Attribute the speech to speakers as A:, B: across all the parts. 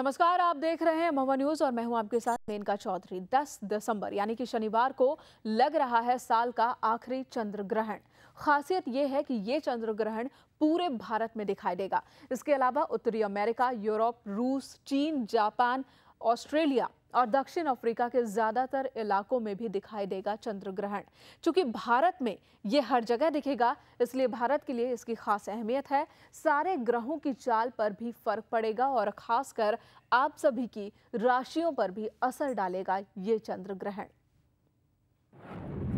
A: नमस्कार, आप देख रहे हैं महुआ न्यूज और मैं हूं आपके साथ मेनका चौधरी। 10 दिसंबर यानी कि शनिवार को लग रहा है साल का आखिरी चंद्र ग्रहण। खासियत यह है कि ये चंद्र ग्रहण पूरे भारत में दिखाई देगा। इसके अलावा उत्तरी अमेरिका, यूरोप, रूस, चीन, जापान, ऑस्ट्रेलिया और दक्षिण अफ्रीका के ज्यादातर इलाकों में भी दिखाई देगा चंद्र ग्रहण। चूंकि भारत में ये हर जगह दिखेगा, इसलिए भारत के लिए इसकी खास अहमियत है। सारे ग्रहों की चाल पर भी फर्क पड़ेगा और खासकर आप सभी की राशियों पर भी असर डालेगा ये चंद्र ग्रहण।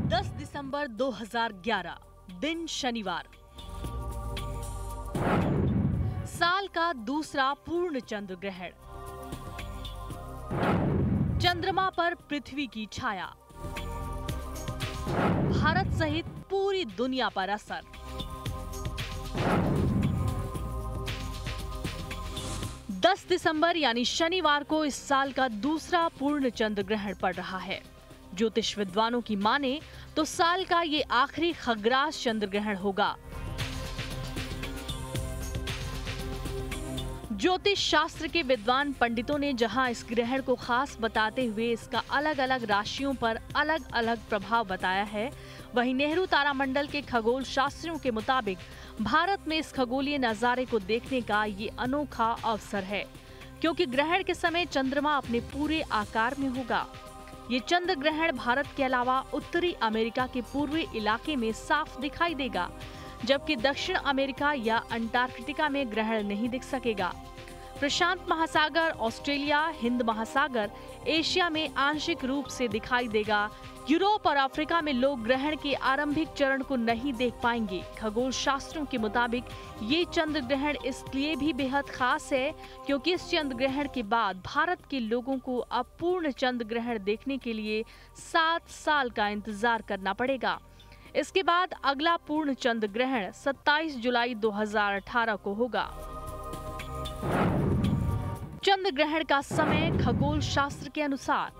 B: 10 दिसंबर 2011 दिन शनिवार, साल का दूसरा पूर्ण चंद्र ग्रहण। चंद्रमा पर पृथ्वी की छाया, भारत सहित पूरी दुनिया पर असर। दस दिसंबर यानी शनिवार को इस साल का दूसरा पूर्ण चंद्र ग्रहण पड़ रहा है। ज्योतिष विद्वानों की माने तो साल का ये आखिरी खग्रास चंद्र ग्रहण होगा। ज्योतिष शास्त्र के विद्वान पंडितों ने जहां इस ग्रहण को खास बताते हुए इसका अलग अलग राशियों पर अलग अलग प्रभाव बताया है, वहीं नेहरू तारामंडल के खगोल शास्त्रियों के मुताबिक भारत में इस खगोलीय नजारे को देखने का ये अनोखा अवसर है, क्योंकि ग्रहण के समय चंद्रमा अपने पूरे आकार में होगा। ये चंद्र ग्रहण भारत के अलावा उत्तरी अमेरिका के पूर्वी इलाके में साफ दिखाई देगा, जबकि दक्षिण अमेरिका या अंटार्कटिका में ग्रहण नहीं दिख सकेगा। प्रशांत महासागर, ऑस्ट्रेलिया, हिंद महासागर, एशिया में आंशिक रूप से दिखाई देगा। यूरोप और अफ्रीका में लोग ग्रहण के आरंभिक चरण को नहीं देख पाएंगे। खगोल शास्त्रों के मुताबिक ये चंद्र ग्रहण इसलिए भी बेहद खास है क्योंकि इस चंद्र ग्रहण के बाद भारत के लोगों को अब पूर्ण चंद्र ग्रहण देखने के लिए 7 साल का इंतजार करना पड़ेगा। इसके बाद अगला पूर्ण चंद्र ग्रहण 27 जुलाई 2018 को होगा। चंद्र ग्रहण का समय खगोल शास्त्र के अनुसार,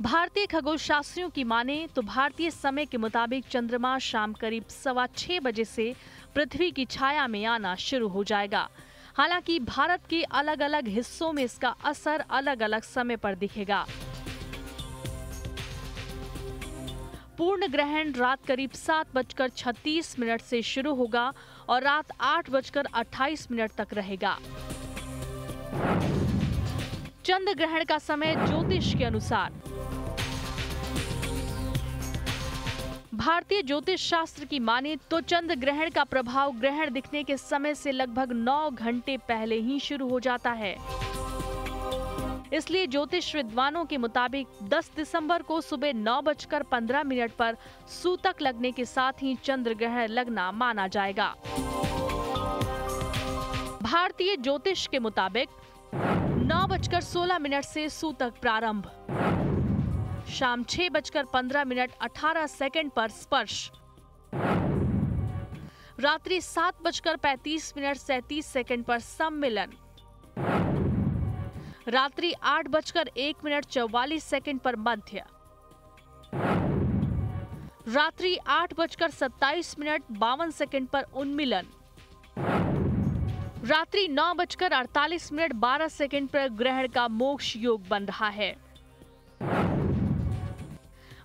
B: भारतीय खगोल शास्त्रियों की माने तो भारतीय समय के मुताबिक चंद्रमा शाम करीब 6:15 बजे से पृथ्वी की छाया में आना शुरू हो जाएगा। हालांकि भारत के अलग अलग हिस्सों में इसका असर अलग अलग समय पर दिखेगा। पूर्ण ग्रहण रात करीब 7:36 से शुरू होगा और रात 8:28 तक रहेगा। चंद्र ग्रहण का समय ज्योतिष के अनुसार, भारतीय ज्योतिष शास्त्र की माने तो चंद्र ग्रहण का प्रभाव ग्रहण दिखने के समय से लगभग 9 घंटे पहले ही शुरू हो जाता है। इसलिए ज्योतिष विद्वानों के मुताबिक 10 दिसंबर को सुबह 9:15 पर सूतक लगने के साथ ही चंद्र ग्रहण लगना माना जाएगा। भारतीय ज्योतिष के मुताबिक 9:16 से सूतक प्रारंभ, शाम 6:15 18 पर स्पर्श, रात्रि 7:35 37 पर सम्मिलन, रात्रि 8:01 44 पर मध्य, रात्रि 8:27 52 पर उन्मिलन, रात्रि 9:48 12 पर ग्रहण का मोक्ष योग बन रहा है।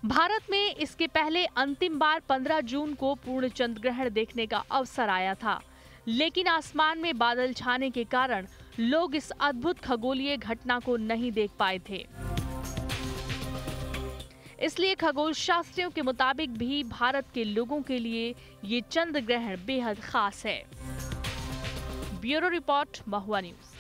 B: भारत में इसके पहले अंतिम बार 15 जून को पूर्ण चंद्र ग्रहण देखने का अवसर आया था, लेकिन आसमान में बादल छाने के कारण लोग इस अद्भुत खगोलीय घटना को नहीं देख पाए थे। इसलिए खगोल शास्त्रियों के मुताबिक भी भारत के लोगों के लिए ये चंद्र ग्रहण बेहद खास है। ब्यूरो रिपोर्ट, महुआ न्यूज।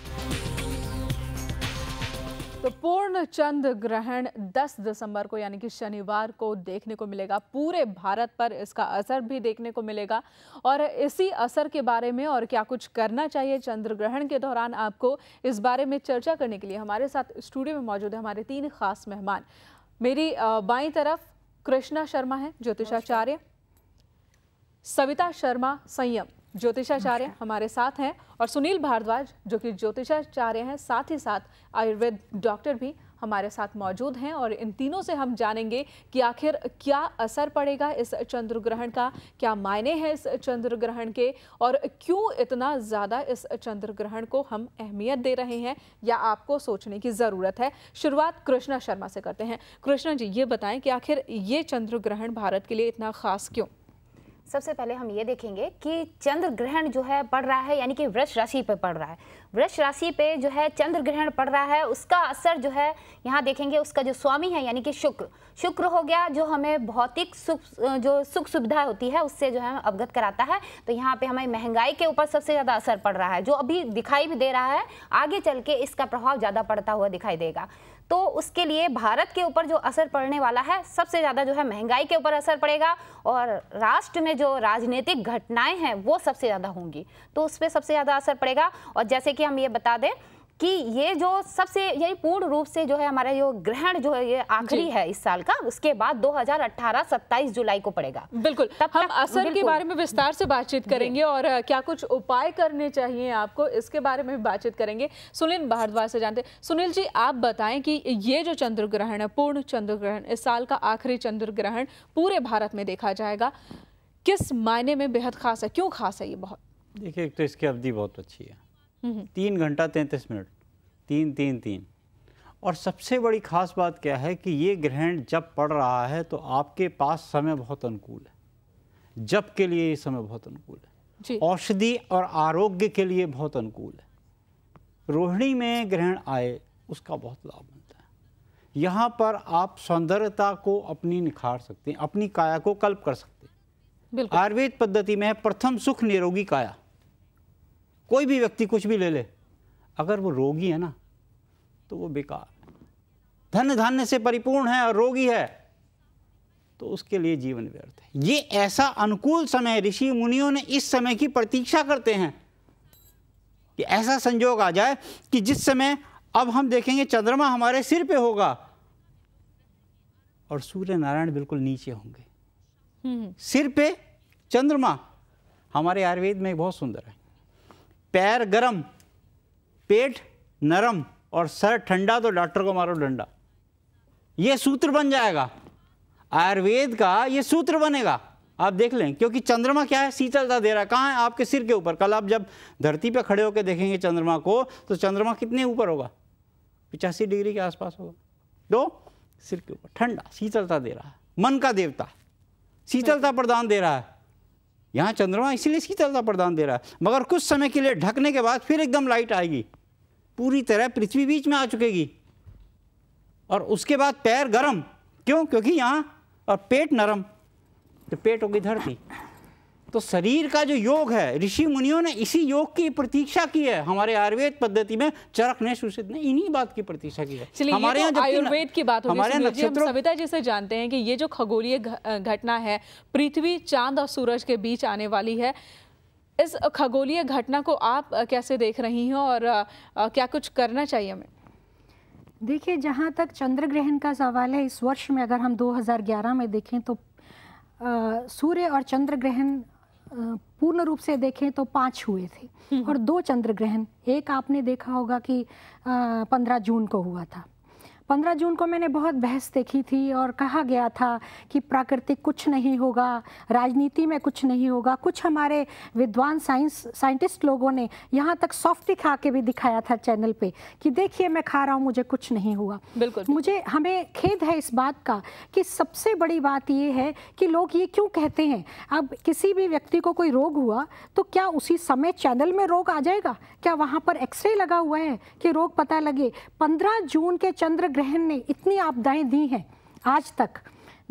A: तो पूर्ण चंद्र ग्रहण 10 दिसंबर को यानी कि शनिवार को देखने को मिलेगा। पूरे भारत पर इसका असर भी देखने को मिलेगा और इसी असर के बारे में और क्या कुछ करना चाहिए चंद्र ग्रहण के दौरान, आपको इस बारे में चर्चा करने के लिए हमारे साथ स्टूडियो में मौजूद है हमारे 3 खास मेहमान। मेरी बाईं तरफ कृष्णा शर्मा है, ज्योतिषाचार्य, सविता शर्मा संयम, ज्योतिषाचार्य हमारे साथ हैं, और सुनील भारद्वाज जो कि ज्योतिषाचार्य हैं, साथ ही साथ आयुर्वेद डॉक्टर भी हमारे साथ मौजूद हैं और इन तीनों से हम जानेंगे कि आखिर क्या असर पड़ेगा इस चंद्र ग्रहण का, क्या मायने हैं इस चंद्र ग्रहण के और क्यों इतना ज़्यादा इस चंद्र ग्रहण को हम अहमियत दे रहे हैं या आपको सोचने की ज़रूरत है। शुरुआत कृष्णा शर्मा से करते हैं। कृष्णा जी, ये बताएं कि आखिर ये चंद्र ग्रहण भारत के लिए इतना खास क्यों?
C: सबसे पहले हम ये देखेंगे कि चंद्र ग्रहण जो है पड़ रहा है, यानी कि वृष राशि पे पड़ रहा है। वृष राशि पे जो है चंद्र ग्रहण पड़ रहा है, उसका असर जो है यहाँ देखेंगे, उसका जो स्वामी है यानी कि शुक्र हो गया, जो हमें भौतिक सुख सुविधा होती है उससे जो है अवगत कराता है। तो यहाँ पे हमें महंगाई के ऊपर सबसे ज़्यादा असर पड़ रहा है, जो अभी दिखाई भी दे रहा है, आगे चल के इसका प्रभाव ज़्यादा पड़ता हुआ दिखाई देगा। तो उसके लिए भारत के ऊपर जो असर पड़ने वाला है, सबसे ज़्यादा जो है महंगाई के ऊपर असर पड़ेगा और राष्ट्र में जो राजनीतिक घटनाएं हैं वो सबसे ज़्यादा होंगी, तो उस पर सबसे ज़्यादा असर पड़ेगा। और जैसे कि हम ये बता दें कि ये जो सबसे यही पूर्ण रूप से जो है हमारा जो ग्रहण जो है ये आखिरी है इस साल का, उसके बाद 2018 27 जुलाई को पड़ेगा।
A: बिल्कुल, हम असर के बारे में विस्तार से बातचीत करेंगे और क्या कुछ उपाय करने चाहिए आपको, इसके बारे में भी बातचीत करेंगे। सुनील भारद्वाज से जानते हैं। सुनील जी, आप बताएं कि ये जो चंद्र ग्रहण है, पूर्ण चंद्र ग्रहण, इस साल का आखिरी चंद्र ग्रहण पूरे भारत में देखा जाएगा, किस मायने में बेहद खास है, क्यों खास है ये? बहुत
D: देखिए, एक तो इसकी अवधि बहुत अच्छी है, 3 घंटा 33 मिनट, 3 और सबसे बड़ी खास बात क्या है कि ये ग्रहण जब पड़ रहा है तो आपके पास समय बहुत अनुकूल है, जप के लिए ये समय बहुत अनुकूल है, औषधि और आरोग्य के लिए बहुत अनुकूल है। रोहिणी में ग्रहण आए उसका बहुत लाभ मिलता है। यहाँ पर आप सौंदर्यता को अपनी निखार सकते हैं, अपनी काया को कल्प कर सकते हैं। आयुर्वेद पद्धति में प्रथम सुख निरोगी काया। कोई भी व्यक्ति कुछ भी ले ले, अगर वो रोगी है ना तो वो बेकार है। धन धान्य से परिपूर्ण है और रोगी है तो उसके लिए जीवन व्यर्थ है। ये ऐसा अनुकूल समय, ऋषि मुनियों ने इस समय की प्रतीक्षा करते हैं कि ऐसा संजोग आ जाए कि जिस समय अब हम देखेंगे चंद्रमा हमारे सिर पे होगा और सूर्य नारायण बिल्कुल नीचे होंगे। सिर पे चंद्रमा हमारे आयुर्वेद में बहुत सुंदर है। पैर गरम, पेट नरम और सर ठंडा तो डॉक्टर को मारो डंडा। ये सूत्र बन जाएगा आयुर्वेद का, ये सूत्र बनेगा, आप देख लें। क्योंकि चंद्रमा क्या है, शीतलता दे रहा है। कहाँ है? आपके सिर के ऊपर। कल आप जब धरती पे खड़े होकर देखेंगे चंद्रमा को तो चंद्रमा कितने ऊपर होगा? 85 डिग्री के आसपास होगा। तो सिर के ऊपर ठंडा, शीतलता दे रहा है। मन का देवता शीतलता प्रदान दे रहा है। यहाँ चंद्रमा इसीलिए शीतलता प्रदान दे रहा है। मगर कुछ समय के लिए ढकने के बाद फिर एकदम लाइट आएगी, पूरी तरह पृथ्वी बीच में आ चुकेगी। और उसके बाद पैर गरम, क्यों? क्योंकि यहाँ, और पेट नरम, तो पेट होगी धरती। तो शरीर का जो योग है, ऋषि मुनियों ने इसी योग की प्रतीक्षा की है। हमारे आयुर्वेद पद्धति में चरक ने, सुश्रुत ने इन्हीं बात की प्रतीक्षा की है।
A: हमारे यहाँ आयुर्वेद की बात होगी, हमारे नक्षत्रों, सविता जी से जानते हैं कि ये जो खगोलीय घटना है, पृथ्वी, चांद और सूरज के बीच आने वाली है, इस खगोलीय घटना को आप कैसे देख रही हैं और क्या कुछ करना चाहिए हमें?
E: देखिए, जहाँ तक चंद्र ग्रहण का सवाल है, इस वर्ष में अगर हम 2011 में देखें तो सूर्य और चंद्र ग्रहण पूर्ण रूप से देखें तो 5 हुए थे और 2 चंद्र ग्रहण, एक आपने देखा होगा कि 15 जून को हुआ था। 15 जून को मैंने बहुत बहस देखी थी और कहा गया था कि प्राकृतिक कुछ नहीं होगा, राजनीति में कुछ नहीं होगा। कुछ हमारे विद्वान साइंटिस्ट लोगों ने यहाँ तक सॉफ्टी खा के भी दिखाया था चैनल पे कि देखिए मैं खा रहा हूँ, मुझे कुछ नहीं हुआ। बिल्कुल, हमें खेद है इस बात का कि सबसे बड़ी बात ये है कि लोग ये क्यों कहते हैं। अब किसी भी व्यक्ति को कोई रोग हुआ तो क्या उसी समय चैनल में रोग आ जाएगा? क्या वहाँ पर एक्सरे लगा हुआ है कि रोग पता लगे? 15 जून के चंद्र ग्रहण ने इतनी आपदाएं दी हैं आज तक,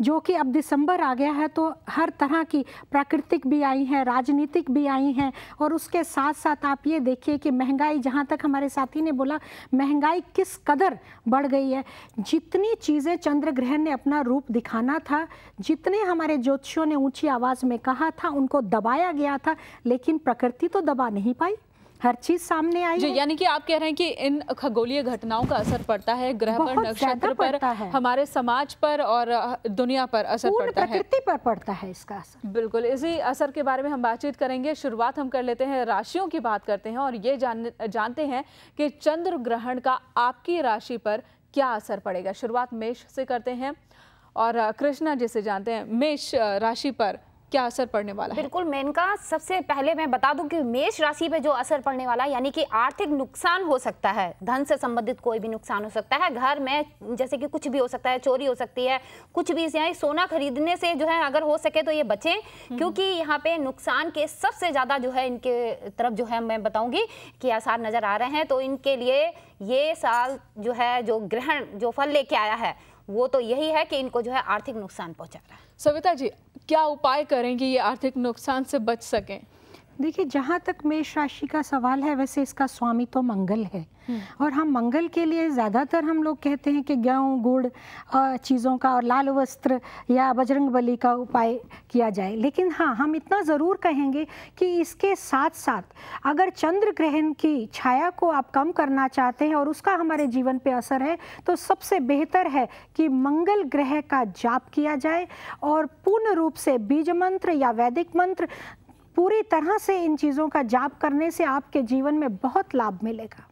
E: जो कि अब दिसंबर आ गया है तो हर तरह की प्राकृतिक भी आई हैं, राजनीतिक भी आई हैं। और उसके साथ साथ आप ये देखिए कि महंगाई, जहाँ तक हमारे साथी ने बोला, महंगाई किस कदर बढ़ गई है। जितनी चीज़ें चंद्र ग्रहण ने अपना रूप दिखाना था, जितने हमारे ज्योतिषियों ने ऊंची आवाज़ में कहा था, उनको दबाया गया था, लेकिन प्रकृति तो दबा नहीं पाई, हर चीज सामने आई है।
A: यानी कि आप कह रहे हैं कि इन खगोलीय घटनाओं का असर पड़ता है ग्रह पर, नक्षत्र पर, हमारे समाज पर और दुनिया पर असर पड़ता है,
E: प्रकृति पर पड़ता है इसका असर।
A: बिल्कुल, इसी असर के बारे में हम बातचीत करेंगे। शुरुआत हम कर लेते हैं, राशियों की बात करते हैं और ये जानते हैं कि चंद्र ग्रहण का आपकी राशि पर क्या असर पड़ेगा। शुरुआत मेष से करते हैं और कृष्णा जी से जानते हैं मेष राशि पर क्या असर पड़ने वाला है।
C: बिल्कुल मेनका, सबसे पहले मैं बता दूं कि मेष राशि पे जो असर पड़ने वाला है यानी कि आर्थिक नुकसान हो सकता है, धन से संबंधित कोई भी नुकसान हो सकता है, घर में जैसे कि कुछ भी हो सकता है, चोरी हो सकती है, कुछ भी यानी सोना खरीदने से जो है अगर हो सके तो ये बचें, क्योंकि यहाँ पे नुकसान के सबसे ज्यादा जो है इनके तरफ जो है मैं बताऊंगी कि आसार नजर आ रहे हैं। तो इनके लिए ये साल जो है जो ग्रहण जो फल लेके आया है वो तो यही है कि इनको जो है आर्थिक नुकसान पहुंचा रहा है।
A: सविता जी, क्या उपाय करें कि ये आर्थिक नुकसान से बच सकें?
E: देखिए, जहाँ तक मेष राशि का सवाल है, वैसे इसका स्वामी तो मंगल है और हम मंगल के लिए ज़्यादातर हम लोग कहते हैं कि गेहूँ गुड़ चीज़ों का और लाल वस्त्र या बजरंग बली का उपाय किया जाए। लेकिन हाँ, हम इतना ज़रूर कहेंगे कि इसके साथ साथ अगर चंद्र ग्रहण की छाया को आप कम करना चाहते हैं और उसका हमारे जीवन पे असर है, तो सबसे बेहतर है कि मंगल ग्रह का जाप किया जाए और पूर्ण रूप से बीज मंत्र या वैदिक मंत्र पूरी तरह से इन चीज़ों का जाप करने से आपके जीवन में बहुत लाभ मिलेगा।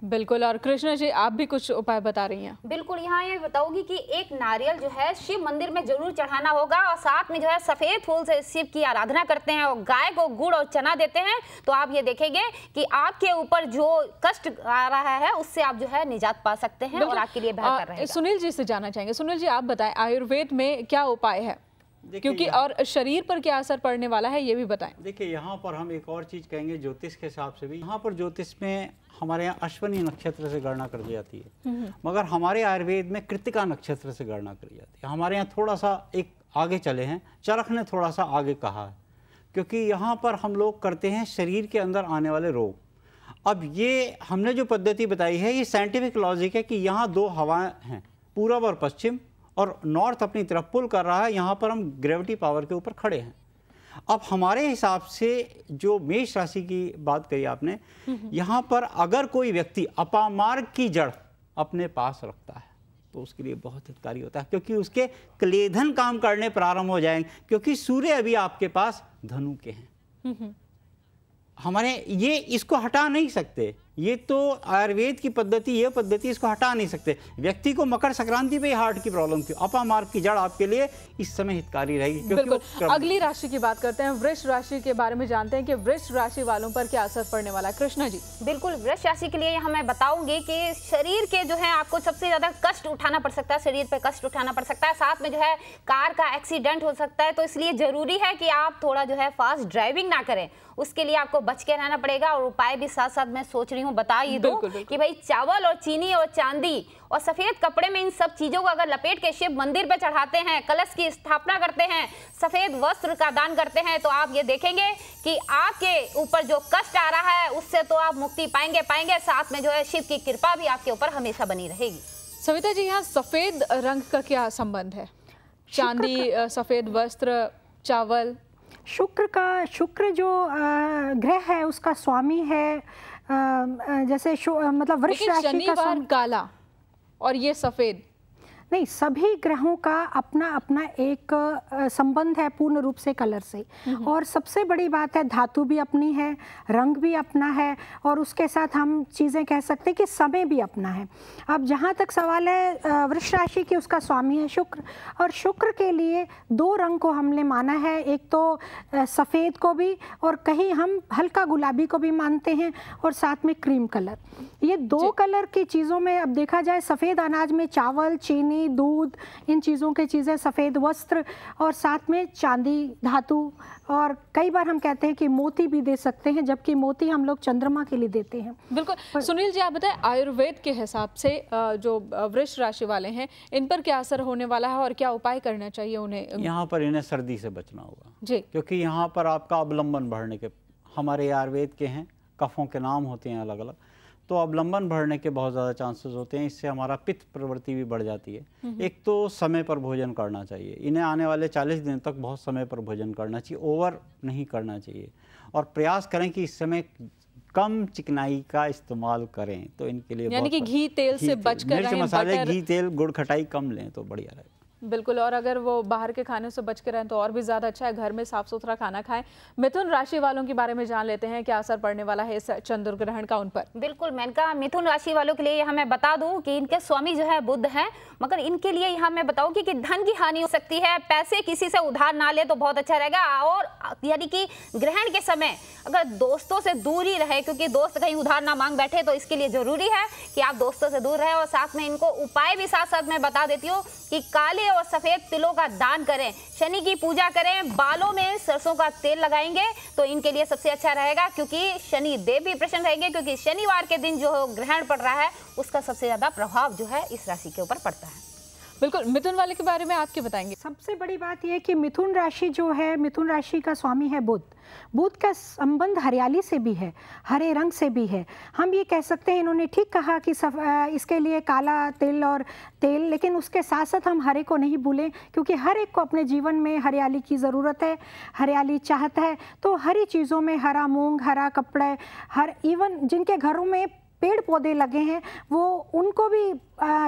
A: बिल्कुल। और कृष्णा जी, आप भी कुछ उपाय बता रही हैं।
C: बिल्कुल, यहाँ ये बताऊंगी कि एक नारियल जो है शिव मंदिर में जरूर चढ़ाना होगा और साथ में जो है सफेद फूल से शिव की आराधना करते हैं और गाय को गुड़ और चना देते हैं, तो आप ये देखेंगे कि आपके ऊपर जो कष्ट आ रहा है उससे आप जो है निजात पा सकते हैं और आपके लिए बेहतर रहेगा।
A: सुनील जी से जानना चाहेंगे। सुनील जी, आप बताएं आयुर्वेद में क्या उपाय है, क्योंकि और शरीर पर क्या असर पड़ने वाला है ये भी बताएं।
D: देखिए, यहाँ पर हम एक और चीज़ कहेंगे ज्योतिष के हिसाब से भी। यहाँ पर ज्योतिष में हमारे यहाँ अश्विनी नक्षत्र से गणना कर दी जाती है, मगर हमारे आयुर्वेद में कृतिका नक्षत्र से गणना करी जाती है। हमारे यहाँ थोड़ा सा एक आगे चले हैं, चरक ने थोड़ा सा आगे कहा है, क्योंकि यहाँ पर हम लोग करते हैं शरीर के अंदर आने वाले रोग। अब ये हमने जो पद्धति बताई है ये साइंटिफिक लॉजिक है कि यहाँ दो हवाएं हैं, पूरब और पश्चिम, और नॉर्थ अपनी तरफ पुल कर रहा है। यहाँ पर हम ग्रेविटी पावर के ऊपर खड़े हैं। अब हमारे हिसाब से जो मेष राशि की बात कही आपने, यहाँ पर अगर कोई व्यक्ति अपामार्ग की जड़ अपने पास रखता है तो उसके लिए बहुत हितकारी होता है, क्योंकि उसके क्लेधन काम करने प्रारंभ हो जाएंगे, क्योंकि सूर्य अभी आपके पास धनु के हैं। हमारे ये इसको हटा नहीं सकते, ये तो आयुर्वेद की पद्धति, ये पद्धति इसको हटा नहीं सकते। व्यक्ति को मकर संक्रांति पे हार्ट की प्रॉब्लम थी, अपामार्ग की जड़ आपके लिए इस समय हितकारी रहेगी।
A: बिल्कुल। अगली राशि की बात करते हैं, वृष राशि के बारे में जानते हैं कि वृष राशि वालों पर क्या असर पड़ने वाला है। कृष्णा जी।
C: बिल्कुल, वृष राशि के लिए यहाँ मैं बताऊंगी कि शरीर के जो है आपको सबसे ज्यादा कष्ट उठाना पड़ सकता है, शरीर पे कष्ट उठाना पड़ सकता है, साथ में जो है कार का एक्सीडेंट हो सकता है। तो इसलिए जरूरी है कि आप थोड़ा जो है फास्ट ड्राइविंग ना करें, उसके लिए आपको बच के रहना पड़ेगा। और उपाय भी साथ साथ मैं सोच रही हूँ बता ही दूं कि भाई चावल और चीनी और चांदी और सफेद कपड़े में इन सब चीजों को अगर लपेट के शिव मंदिर पे चढ़ाते हैं, कलश की स्थापना करते हैं, सफेद वस्त्र का दान करते हैं, तो आप ये देखेंगे कि आपके ऊपर जो कष्ट आ रहा है उससे तो आप मुक्ति पाएंगे। साथ में जो है शिव की कृपा भी आपके ऊपर हमेशा बनी रहेगी।
A: सविता जी, यहाँ सफेद रंग का क्या संबंध है? चांदी, सफेद वस्त्र, चावल।
E: शुक्र जो ग्रह है उसका स्वामी है, जैसे मतलब वृष राशि का स्वामी
A: काला और ये सफेद
E: नहीं, सभी ग्रहों का अपना अपना एक संबंध है पूर्ण रूप से कलर से। और सबसे बड़ी बात है धातु भी अपनी है, रंग भी अपना है, और उसके साथ हम चीज़ें कह सकते हैं कि समय भी अपना है। अब जहाँ तक सवाल है वृष राशि की, उसका स्वामी है शुक्र, और शुक्र के लिए दो रंग को हमने माना है, एक तो सफ़ेद को भी और कहीं हम हल्का गुलाबी को भी मानते हैं, और साथ में क्रीम कलर। ये दो कलर की चीज़ों में अब देखा जाए, सफ़ेद अनाज में चावल, चीनी, दूध, इन चीज़ों की चीज़ें, सफ़ेद वस्त्र और साथ में चांदी, धातु, और कई बार हम कहते हैं कि मोती भी दे सकते हैं, जबकि मोती हम लोग चंद्रमा के लिए देते हैं।
A: बिल्कुल। सुनील जी, आप बताएं आयुर्वेद के हिसाब से जो वृष राशि वाले हैं इन पर क्या असर होने वाला है और क्या उपाय करना चाहिए उन्हें?
D: यहाँ पर इन्हें सर्दी से बचना होगा
A: जी,
D: क्योंकि यहाँ पर आपका अवलंबन बढ़ने के, हमारे आयुर्वेद के हैं, कफों के नाम होते हैं अलग अलग, तो अवलंबन बढ़ने के बहुत ज़्यादा चांसेस होते हैं। इससे हमारा पित्त प्रवृत्ति भी बढ़ जाती है। एक तो समय पर भोजन करना चाहिए, इन्हें आने वाले 40 दिन तक बहुत समय पर भोजन करना चाहिए, ओवर नहीं करना चाहिए, और प्रयास करें कि इस समय कम चिकनाई का इस्तेमाल करें, तो इनके लिए
A: यानी कि घी तेल से बचकर
D: मिर्च मसाले, घी तेल, गुड़ खटाई कम लें तो बढ़िया रहेगा।
A: बिल्कुल, और अगर वो बाहर के खाने से बच के रहें तो और भी ज़्यादा अच्छा है, घर में साफ सुथरा खाना खाएं। मिथुन राशि वालों के बारे में जान लेते हैं, क्या असर पड़ने वाला है इस चंद्र ग्रहण का उन पर।
C: बिल्कुल मेनका, मिथुन राशि वालों के लिए यहाँ मैं बता दूं कि इनके स्वामी जो है बुध हैं, मगर इनके लिए यहाँ मैं बताऊंगी कि धन की हानि हो सकती है। पैसे किसी से उधार ना ले तो बहुत अच्छा रहेगा। और यानी कि ग्रहण के समय अगर दोस्तों से दूर ही रहे, क्योंकि दोस्त कहीं उधार ना मांग बैठे, तो इसके लिए जरूरी है कि आप दोस्तों से दूर रहे। और साथ में इनको उपाय भी साथ साथ मैं बता देती हूँ कि काले और सफेद तिलों का दान करें, शनि की पूजा करें, बालों में सरसों का तेल लगाएंगे तो इनके लिए सबसे अच्छा रहेगा, क्योंकि शनि देव भी प्रसन्न रहेंगे, क्योंकि शनिवार के दिन जो ग्रहण पड़ रहा है उसका सबसे ज्यादा प्रभाव जो है इस राशि के ऊपर पड़ता है।
A: बिल्कुल, मिथुन वाले के बारे में आप क्या बताएंगे।
E: सबसे बड़ी बात यह है कि मिथुन राशि जो है, मिथुन राशि का स्वामी है बुध। बुध का संबंध हरियाली से भी है, हरे रंग से भी है। हम ये कह सकते हैं, इन्होंने ठीक कहा कि इसके लिए काला तिल और तेल, लेकिन उसके साथ साथ हम हरे को नहीं भूलें, क्योंकि हर एक को अपने जीवन में हरियाली की ज़रूरत है, हरियाली चाहता है। तो हरी चीज़ों में हरा मूंग, हरा कपड़ा, हर इवन जिनके घरों में पेड़ पौधे लगे हैं वो उनको भी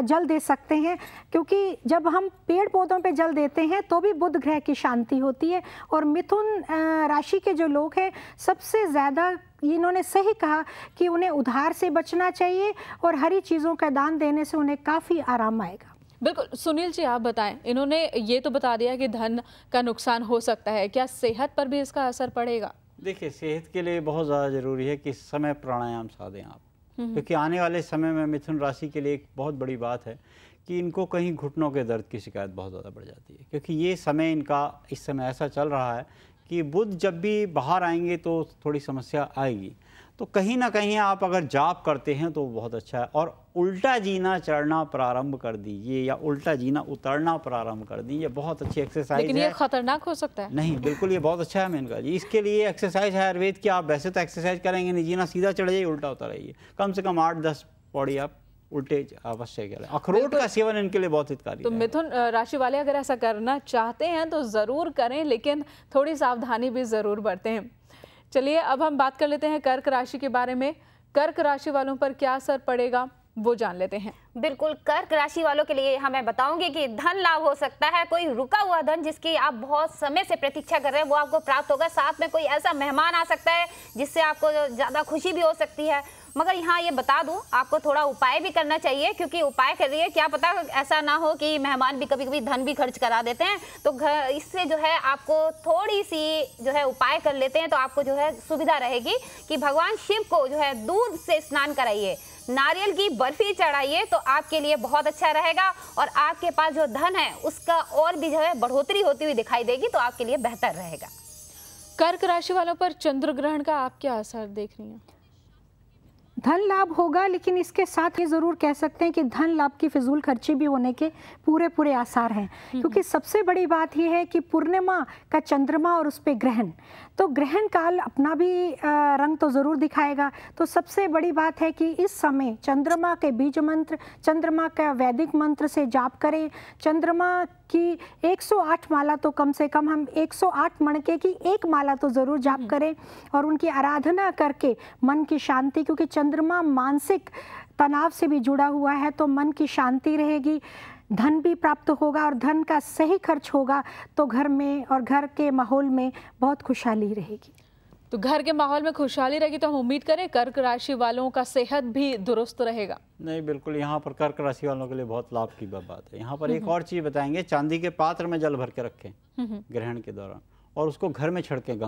E: जल दे सकते हैं, क्योंकि जब हम पेड़ पौधों पे जल देते हैं तो भी बुध ग्रह की शांति होती है। और मिथुन राशि के जो लोग हैं, सबसे ज़्यादा इन्होंने सही कहा कि उन्हें उधार से बचना चाहिए और हरी चीज़ों का दान देने से उन्हें काफ़ी आराम आएगा।
A: बिल्कुल, सुनील जी आप बताएं, इन्होंने ये तो बता दिया कि धन का नुकसान हो सकता है, क्या सेहत पर भी इसका असर पड़ेगा।
D: देखिए, सेहत के लिए बहुत ज़्यादा ज़रूरी है कि इस समय प्राणायाम साधें आप, क्योंकि आने वाले समय में मिथुन राशि के लिए एक बहुत बड़ी बात है कि इनको कहीं घुटनों के दर्द की शिकायत बहुत ज़्यादा बढ़ जाती है, क्योंकि ये समय इनका इस समय ऐसा चल रहा है कि बुध जब भी बाहर आएंगे तो थोड़ी समस्या आएगी। तो कहीं ना कहीं आप अगर जाप करते हैं तो बहुत अच्छा है। और उल्टा जीना चढ़ना प्रारंभ कर दीजिए, या उल्टा जीना उतरना प्रारंभ कर दीजिए, बहुत अच्छी एक्सरसाइज है।
A: लेकिन ये खतरनाक हो सकता है।
D: नहीं, बिल्कुल ये बहुत अच्छा है मेनका जी। इसके लिए एक्सरसाइज है आयुर्वेद की। आप वैसे तो एक्सरसाइज करेंगे नहीं, जीना सीधा चढ़ जाइए, उल्टा उतर आइए, कम से कम 8-10 पौड़ी आप उल्टे अवश्य करें। अखरोट का सेवन इनके लिए बहुत हितकारी है।
A: तो मिथुन राशि वाले अगर ऐसा करना चाहते हैं तो ज़रूर करें, लेकिन थोड़ी सावधानी भी ज़रूर बरतें। चलिए अब हम बात कर लेते हैं कर्क राशि के बारे में। कर्क राशि वालों पर क्या असर पड़ेगा वो जान लेते हैं।
C: बिल्कुल, कर्क राशि वालों के लिए हमें बताऊंगी कि धन लाभ हो सकता है। कोई रुका हुआ धन जिसकी आप बहुत समय से प्रतीक्षा कर रहे हैं वो आपको प्राप्त होगा। साथ में कोई ऐसा मेहमान आ सकता है जिससे आपको ज़्यादा खुशी भी हो सकती है। मगर यहाँ ये बता दूं, आपको थोड़ा उपाय भी करना चाहिए, क्योंकि उपाय करिए, क्या पता ऐसा ना हो कि मेहमान भी कभी कभी धन भी खर्च करा देते हैं। तो इससे जो है आपको थोड़ी सी जो है उपाय कर लेते हैं तो आपको जो है सुविधा रहेगी कि भगवान शिव को जो है दूध से स्नान कराइए, नारियल की बर्फी चढ़ाइए, तो आपके लिए बहुत अच्छा रहेगा। और आपके पास जो धन है उसका और भी जो है बढ़ोतरी होती हुई दिखाई देगी, तो आपके लिए बेहतर रहेगा।
A: कर्क राशि वालों पर चंद्र ग्रहण का आप क्या असर देख रही हैं।
E: धन लाभ होगा, लेकिन इसके साथ ये ज़रूर कह सकते हैं कि धन लाभ की फिजूल खर्ची भी होने के पूरे आसार हैं, क्योंकि सबसे बड़ी बात यह है कि पूर्णिमा का चंद्रमा और उस पर ग्रहण, तो ग्रहण काल अपना भी रंग तो ज़रूर दिखाएगा। तो सबसे बड़ी बात है कि इस समय चंद्रमा के बीज मंत्र, चंद्रमा का वैदिक मंत्र से जाप करें। चंद्रमा की 108 माला तो कम से कम, हम 108 मणके की एक माला तो ज़रूर जाप करें और उनकी आराधना करके मन की शांति, क्योंकि चंद्रमा मानसिक तनाव से भी जुड़ा हुआ है, तो मन की शांति रहेगी, धन भी प्राप्त होगा और धन का सही खर्च होगा, तो घर में और घर के माहौल में बहुत खुशहाली रहेगी।
A: तो घर के माहौल में खुशहाली रहेगी तो हम उम्मीद करें कर्क राशि वालों का सेहत भी दुरुस्त रहेगा।
D: नहीं, बिल्कुल, यहाँ पर कर्क राशि वालों के लिए बहुत लाभ की बात है। यहाँ पर एक और चीज़ बताएंगे, चांदी के पात्र में जल भर के रखें ग्रहण के दौरान और उसको घर में छिड़कें गंगा